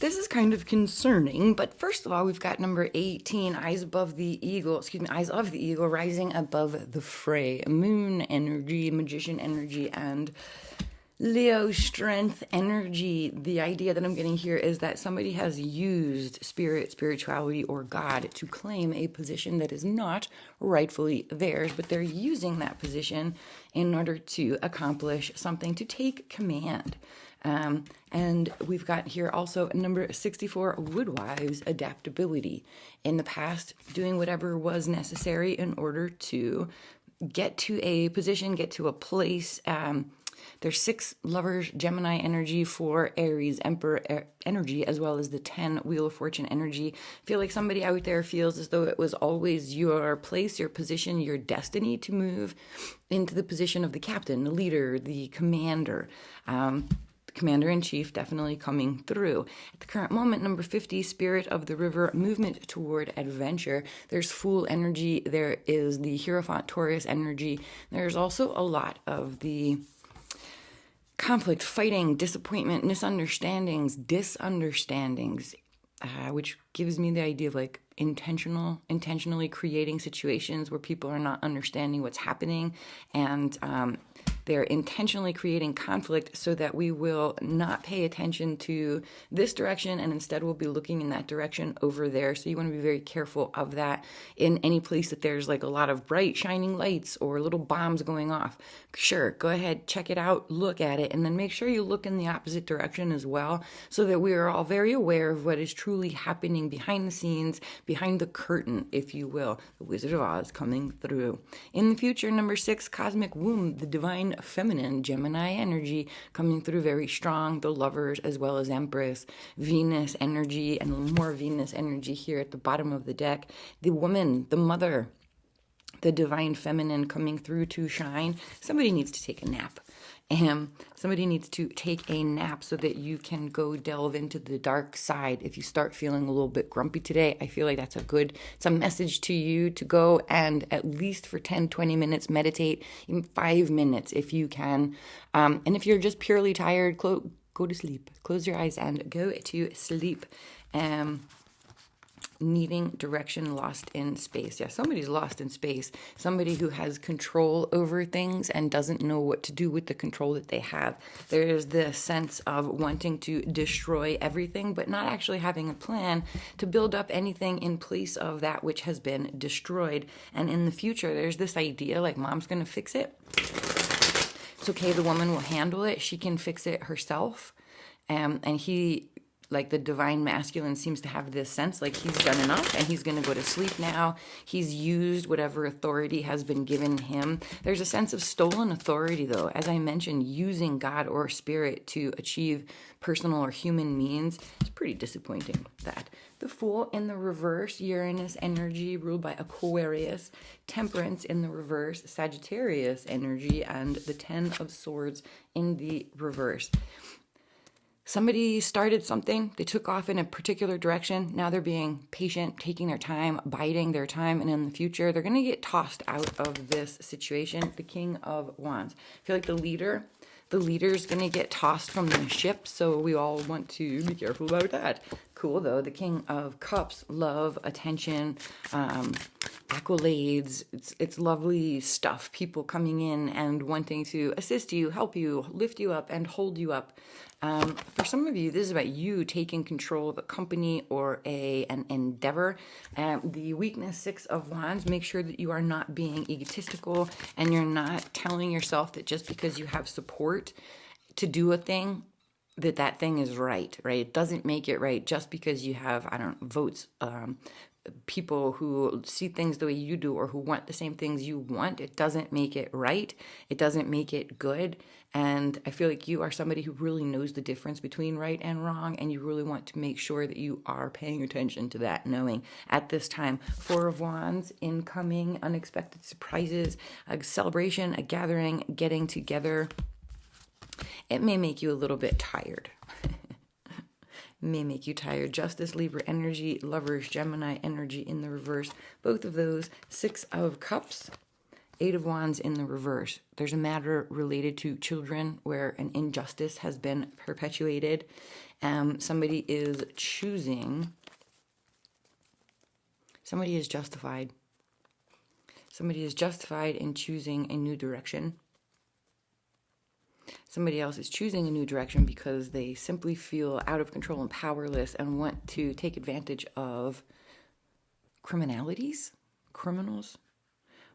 This is kind of concerning, but first of all, we've got number 18, eyes above the eagle, eyes of the eagle rising above the fray. Moon energy, magician energy, and Leo strength energy. The idea that I'm getting here is that somebody has used spirit, spirituality, or God to claim a position that is not rightfully theirs, but they're using that position in order to accomplish something, to take command. And we've got here also number 64, woodwives, adaptability. In the past, doing whatever was necessary in order to get to a position, get to a place. There's 6 lovers, Gemini energy, 4 Aries, Emperor energy, as well as the 10 Wheel of Fortune energy. I feel like somebody out there feels as though it was always your place, your position, your destiny to move into the position of the captain, the leader, the commander. Commander-in-chief definitely coming through. At the current moment, number 50, spirit of the river, movement toward adventure. There's Fool energy. There is the Hierophant Taurus energy. There's also a lot of the conflict, fighting, disappointment, misunderstandings, which gives me the idea of like intentionally creating situations where people are not understanding what's happening, and they're intentionally creating conflict so that we will not pay attention to this direction and instead we'll be looking in that direction over there. So you want to be very careful of that in any place that there's like a lot of bright shining lights or little bombs going off. Sure, go ahead, check it out, look at it, and then make sure you look in the opposite direction as well so that we are all very aware of what is truly happening behind the scenes, behind the curtain, if you will. The Wizard of Oz coming through. In the future, number 6, cosmic womb, the divine feminine, Gemini energy coming through very strong. The lovers as well as Empress, Venus energy, and more Venus energy here at the bottom of the deck. The woman, the mother, the divine feminine coming through to shine. Somebody needs to take a nap. Somebody needs to take a nap so that you can go delve into the dark side. If you start feeling a little bit grumpy today, I feel like it's a message to you to go and at least for 10, 20 minutes meditate, even 5 minutes if you can. And if you're just purely tired, go to sleep. Close your eyes and go to sleep. Needing direction, lost in space. Yeah, somebody's lost in space. Somebody who has control over things and doesn't know what to do with the control that they have. There's this sense of wanting to destroy everything, but not actually having a plan to build up anything in place of that which has been destroyed. And in the future, there's this idea like mom's going to fix it. It's okay, the woman will handle it. She can fix it herself. And he, like the divine masculine, seems to have this sense like he's done enough and he's going to go to sleep now. He's used whatever authority has been given him. There's a sense of stolen authority, though. As I mentioned, using God or spirit to achieve personal or human means is pretty disappointing. That the Fool in the reverse, Uranus energy ruled by Aquarius, Temperance in the reverse, Sagittarius energy, and the 10 of Swords in the reverse. Somebody started something, they took off in a particular direction, now they're being patient, taking their time, biding their time, and in the future, they're going to get tossed out of this situation. The King of Wands. I feel like the leader's going to get tossed from the ship, so we all want to be careful about that. Cool, though. The King of Cups, love, attention, accolades. It's lovely stuff. People coming in and wanting to assist you, help you, lift you up, and hold you up. For some of you, this is about you taking control of a company or an endeavor. The weakness, 6 of Wands, make sure that you are not being egotistical and you're not telling yourself that just because you have support to do a thing, that thing is right? It doesn't make it right just because you have, votes, people who see things the way you do or who want the same things you want. It doesn't make it right. It doesn't make it good. And I feel like you are somebody who really knows the difference between right and wrong, and you really want to make sure that you are paying attention to that, knowing at this time. 4 of Wands, incoming, unexpected surprises, a celebration, a gathering, getting together. It may make you a little bit tired. May make you tired. Justice, Libra energy, Lovers, Gemini energy in the reverse. Both of those, 6 of Cups, Eight of Wands in the reverse. There's a matter related to children where an injustice has been perpetuated. Somebody is choosing. Somebody is justified. Somebody is justified in choosing a new direction. Somebody else is choosing a new direction because they simply feel out of control and powerless and want to take advantage of criminals,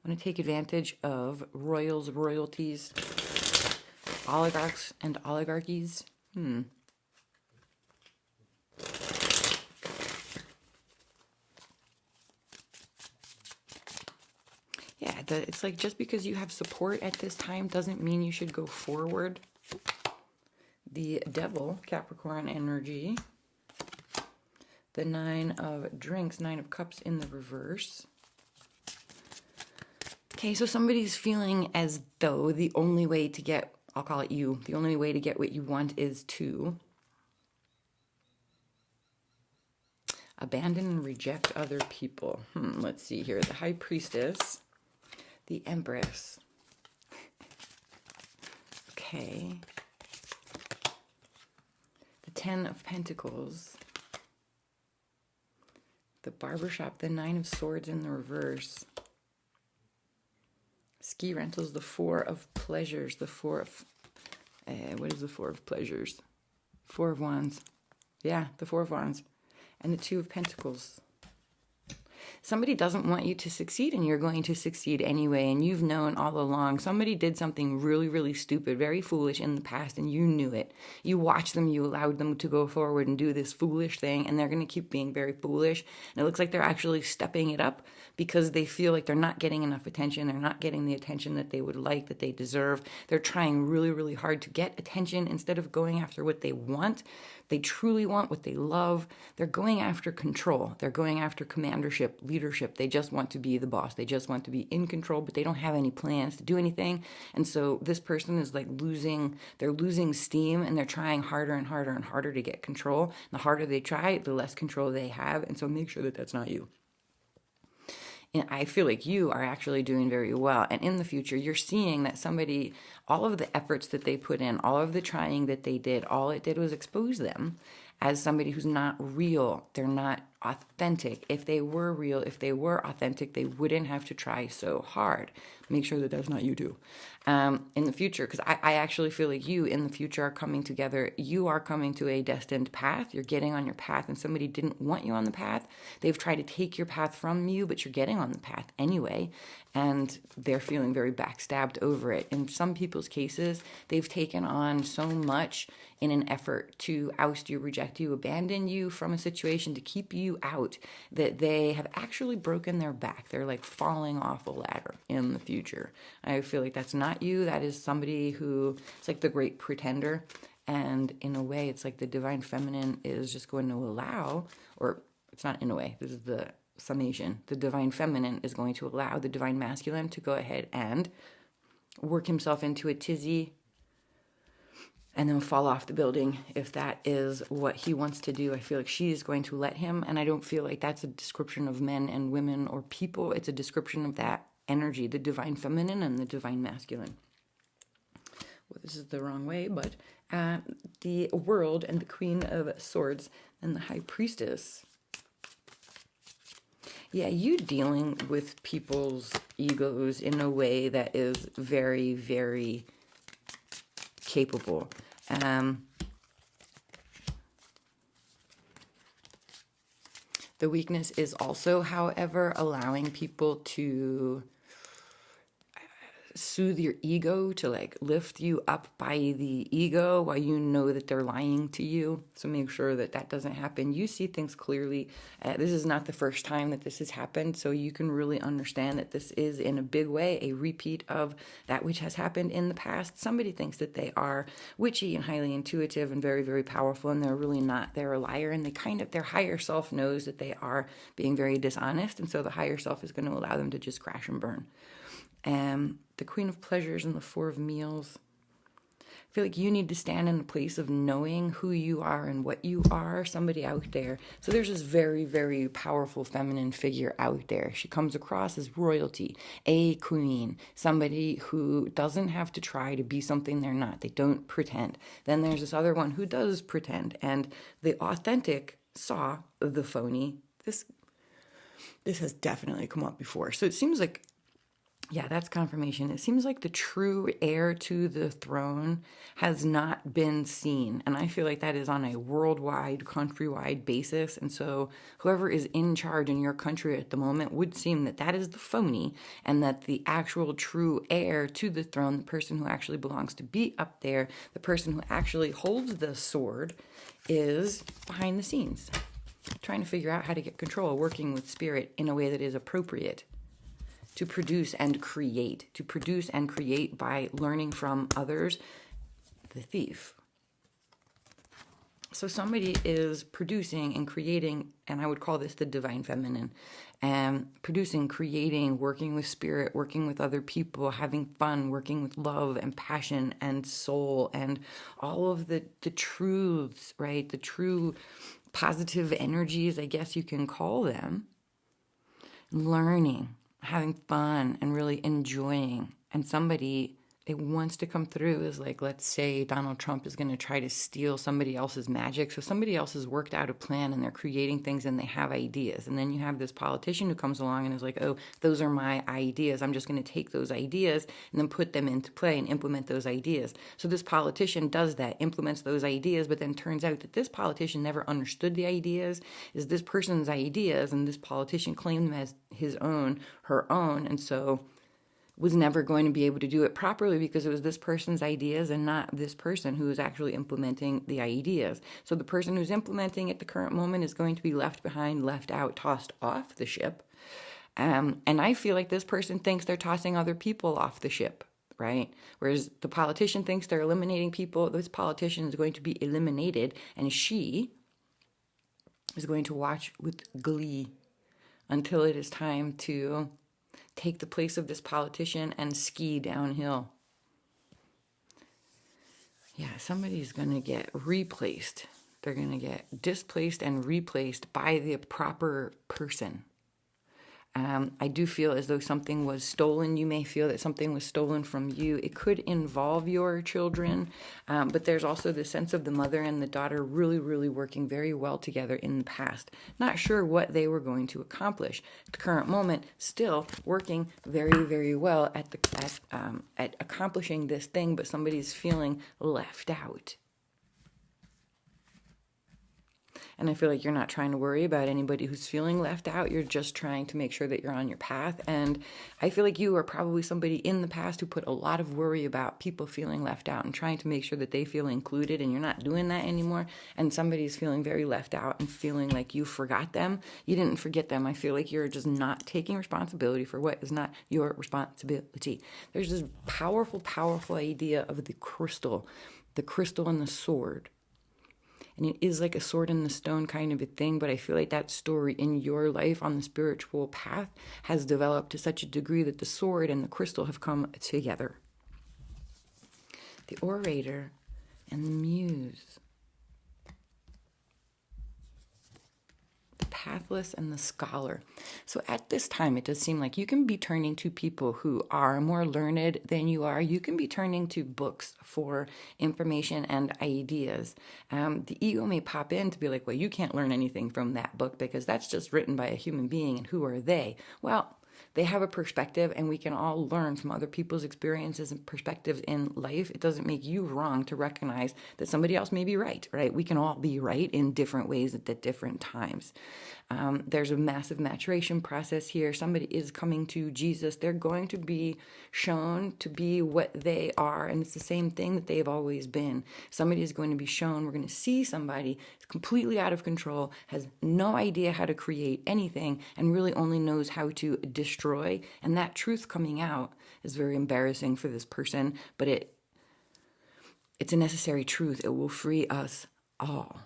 want to take advantage of royalties, oligarchs, and oligarchies. Yeah, it's like just because you have support at this time doesn't mean you should go forward. The Devil, Capricorn energy. The Nine of Drinks, Nine of Cups in the reverse. Okay, so somebody's feeling as though the only way to get, I'll call it you, the only way to get what you want is to abandon and reject other people. Let's see here. The High Priestess, the Empress. Okay. The Ten of Pentacles. The Barbershop, the Nine of Swords in the reverse. Ski rentals, the Four of Pleasures, the Four of... what is the Four of Pleasures? Four of Wands. Yeah, the Four of Wands. And the Two of Pentacles. Somebody doesn't want you to succeed, and you're going to succeed anyway, and you've known all along. Somebody did something really, really stupid, very foolish in the past, and you knew it. You watched them, you allowed them to go forward and do this foolish thing, and they're going to keep being very foolish. And it looks like they're actually stepping it up because they feel like they're not getting enough attention. They're not getting the attention that they would like, that they deserve. They're trying really, really hard to get attention instead of going after what they want. They truly want what they love. They're going after control. They're going after commandership, leadership. They just want to be the boss. They just want to be in control, but they don't have any plans to do anything. And so this person is like they're losing steam, and they're trying harder and harder and harder to get control. And the harder they try, the less control they have. And so make sure that that's not you. And I feel like you are actually doing very well. And in the future, you're seeing that somebody, all of the efforts that they put in, all of the trying that they did, all it did was expose them as somebody who's not real. They're not authentic. If they were real, if they were authentic, they wouldn't have to try so hard. Make sure that that's not you too. In the future, because I actually feel like you in the future are coming together. You are coming to a destined path. You're getting on your path, and somebody didn't want you on the path. They've tried to take your path from you, but you're getting on the path anyway, and they're feeling very backstabbed over it. In some people's cases, they've taken on so much in an effort to oust you, reject you, abandon you from a situation to keep you out that they have actually broken their back. They're like falling off a ladder in the future. I feel like that's not you. That is somebody who, it's like the great pretender. And in a way, it's like the divine feminine is just going to allow, or it's not in a way, this is the summation. The divine feminine is going to allow the divine masculine to go ahead and work himself into a tizzy and then fall off the building if that is what he wants to do. I feel like she is going to let him, and I don't feel like that's a description of men and women or people. It's a description of that energy, the divine feminine and the divine masculine. Well, this is the wrong way, but the World and the Queen of Swords and the High Priestess. Yeah, you dealing with people's egos in a way that is very, very capable. The weakness is also, however, allowing people to soothe your ego, to like lift you up by the ego while you know that they're lying to you. So make sure that that doesn't happen. You see things clearly. This is not the first time that this has happened, so you can really understand that this is in a big way a repeat of that which has happened in the past. Somebody thinks that they are witchy and highly intuitive and very, very powerful, and they're really not. They're a liar, and their higher self knows that they are being very dishonest, and so the higher self is going to allow them to just crash and burn. The Queen of Pleasures and the Four of Meals. I feel like you need to stand in a place of knowing who you are and what you are, somebody out there. So there's this very, very powerful feminine figure out there. She comes across as royalty, a queen, somebody who doesn't have to try to be something they're not. They don't pretend. Then there's this other one who does pretend, and the authentic saw the phony. This has definitely come up before. So it seems like, yeah, that's confirmation. It seems like the true heir to the throne has not been seen. And I feel like that is on a worldwide, countrywide basis. And so whoever is in charge in your country at the moment would seem that that is the phony, and that the actual true heir to the throne, the person who actually belongs to be up there, the person who actually holds the sword, is behind the scenes, trying to figure out how to get control, working with spirit in a way that is appropriate to produce and create by learning from others, the thief. So somebody is producing and creating, and I would call this the divine feminine, producing, creating, working with spirit, working with other people, having fun, working with love and passion and soul and all of the truths, right? The true positive energies, I guess you can call them. Learning, having fun, and really enjoying. And somebody, it wants to come through is like, let's say Donald Trump is going to try to steal somebody else's magic. So somebody else has worked out a plan and they're creating things and they have ideas. And then you have this politician who comes along and is like, oh, those are my ideas. I'm just going to take those ideas and then put them into play and implement those ideas. So this politician does that, implements those ideas, but then turns out that this politician never understood the ideas, is this person's ideas, and this politician claimed them as his own, her own, and so was never going to be able to do it properly because it was this person's ideas and not this person who is actually implementing the ideas. So the person who's implementing at the current moment is going to be left behind, left out, tossed off the ship. And I feel like this person thinks they're tossing other people off the ship, right? Whereas the politician thinks they're eliminating people. This politician is going to be eliminated, and she is going to watch with glee until it is time to take the place of this politician and ski downhill. Yeah, somebody's going to get replaced. They're going to get displaced and replaced by the proper person. I do feel as though something was stolen. You may feel that something was stolen from you. It could involve your children, but there's also the sense of the mother and the daughter really, really working very well together in the past. Not sure what they were going to accomplish. At the current moment, still working very, very well at accomplishing this thing, but somebody's feeling left out. And I feel like you're not trying to worry about anybody who's feeling left out. You're just trying to make sure that you're on your path. And I feel like you are probably somebody in the past who put a lot of worry about people feeling left out and trying to make sure that they feel included, and you're not doing that anymore. And somebody's feeling very left out and feeling like you forgot them. You didn't forget them. I feel like you're just not taking responsibility for what is not your responsibility. There's this powerful, powerful idea of the crystal and the sword. And it is like a sword in the stone kind of a thing, but I feel like that story in your life on the spiritual path has developed to such a degree that the sword and the crystal have come together. The orator and the muse. The pathless and the scholar. So at this time, it does seem like you can be turning to people who are more learned than you are. You can be turning to books for information and ideas. The ego may pop in to be like, well, you can't learn anything from that book because that's just written by a human being, and who are they? Well, they have a perspective, and we can all learn from other people's experiences and perspectives in life. It doesn't make you wrong to recognize that somebody else may be right, right? We can all be right in different ways at different times. There's a massive maturation process here. Somebody is coming to Jesus. They're going to be shown to be what they are, and it's the same thing that they've always been. Somebody is going to be shown. We're going to see somebody completely out of control, has no idea how to create anything, and really only knows how to destroy. And that truth coming out is very embarrassing for this person, but it's a necessary truth. It will free us all.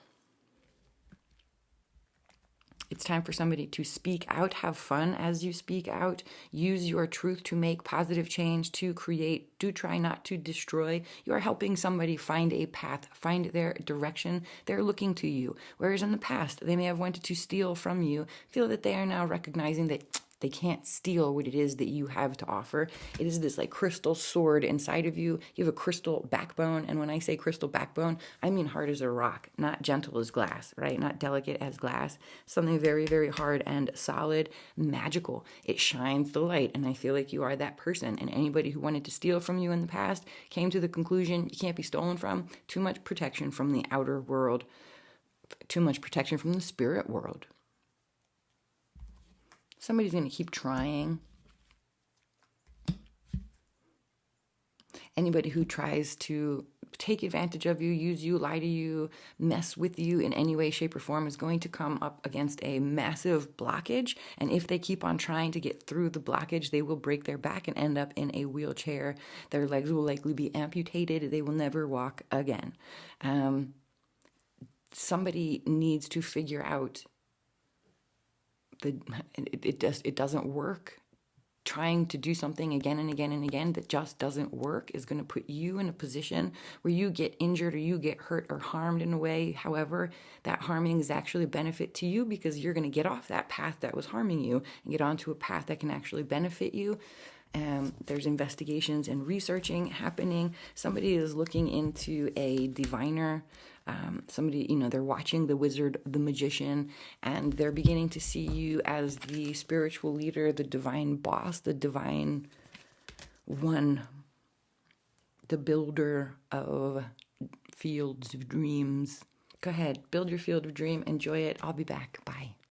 It's time for somebody to speak out, have fun as you speak out, use your truth to make positive change, to create, do try not to destroy. You are helping somebody find a path, find their direction. They're looking to you. Whereas in the past, they may have wanted to steal from you, feel that they are now recognizing that they can't steal what it is that you have to offer. It is this like crystal sword inside of you. You have a crystal backbone. And when I say crystal backbone, I mean hard as a rock, not gentle as glass, right? Not delicate as glass. Something very, very hard and solid, magical. It shines the light. And I feel like you are that person. And anybody who wanted to steal from you in the past came to the conclusion you can't be stolen from. Too much protection from the outer world. Too much protection from the spirit world. Somebody's going to keep trying. Anybody who tries to take advantage of you, use you, lie to you, mess with you in any way, shape, or form is going to come up against a massive blockage. And if they keep on trying to get through the blockage, they will break their back and end up in a wheelchair. Their legs will likely be amputated. They will never walk again. Somebody needs to figure out it doesn't work. Trying to do something again and again and again that just doesn't work is going to put you in a position where you get injured or you get hurt or harmed in a way. However, that harming is actually a benefit to you because you're going to get off that path that was harming you and get onto a path that can actually benefit you. There's investigations and researching happening. Somebody is looking into a diviner. Somebody, they're watching the wizard, the magician, and they're beginning to see you as the spiritual leader, the divine boss, the divine one, the builder of fields of dreams. Go ahead, build your field of dream, enjoy it. I'll be back. Bye.